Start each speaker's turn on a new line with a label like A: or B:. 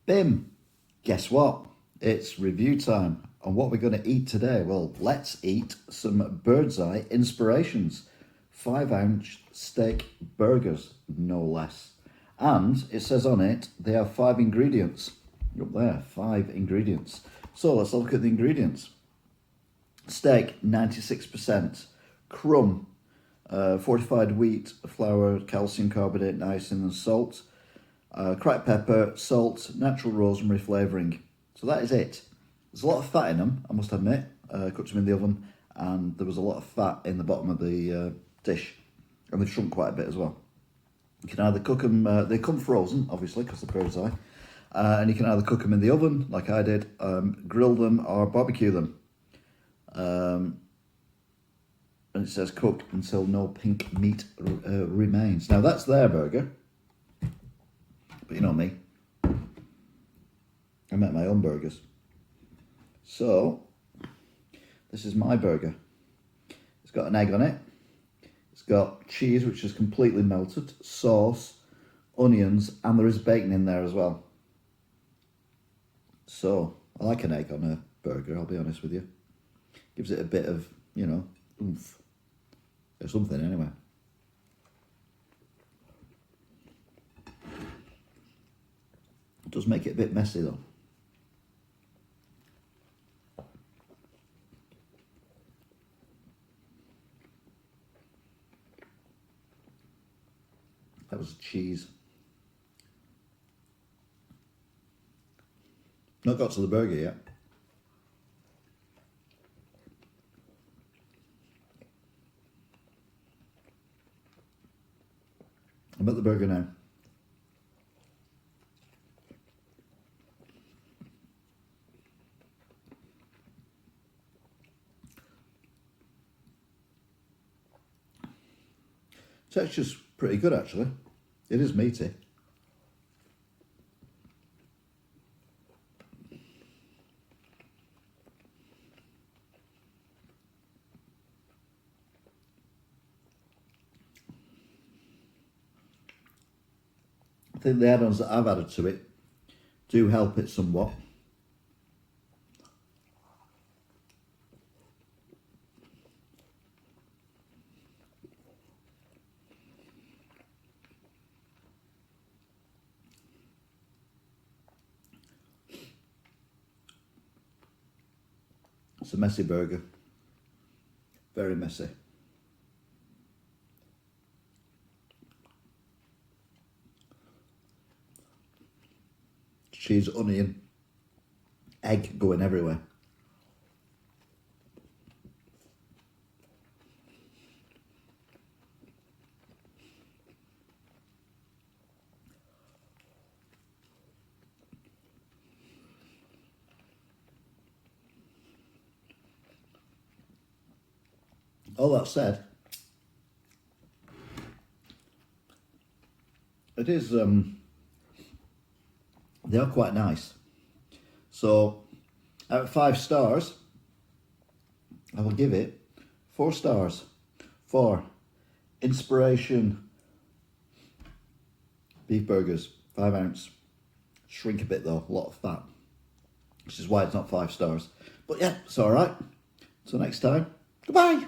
A: Bim, guess what? It's review time. And what we're going to eat today? Well, let's eat some Birds Eye Inspirations 5-ounce steak burgers, no less. And it says on it, they have 5 ingredients. Up there, 5 ingredients. So let's look at the ingredients. Steak, 96%. Crumb, fortified wheat, flour, calcium carbonate, niacin and salt. Cracked pepper, salt, natural rosemary flavouring. So that is it. There's a lot of fat in them, I must admit. Cooked them in the oven, and there was a lot of fat in the bottom of the dish, and they've shrunk quite a bit as well. You can either cook them, they come frozen, obviously, because they're Bird's Eye, and you can either cook them in the oven, like I did, grill them, or barbecue them. And it says cook until no pink meat remains. Now that's their burger, but you know me, I make my own burgers. So this is my burger. It's got an egg on it. It's got cheese, which is completely melted, sauce, onions, and there is bacon in there as well. So I like an egg on a burger, I'll be honest with you. Gives it a bit of, you know, oomph. Or something anyway. It does make it a bit messy though. That was cheese. Not got to the burger yet. I'm at the burger now. Texture's pretty good actually. It is meaty. I think the add-ons that I've added to it do help it somewhat. It's a messy burger, very messy. Cheese, onion, egg going everywhere. All that said, it is, they are quite nice. So, out of 5 stars, I will give it 4 stars for Inspiration beef burgers, 5-ounce. Shrink a bit though, a lot of fat, which is why it's not 5 stars. But yeah, it's all right. Until next time, goodbye.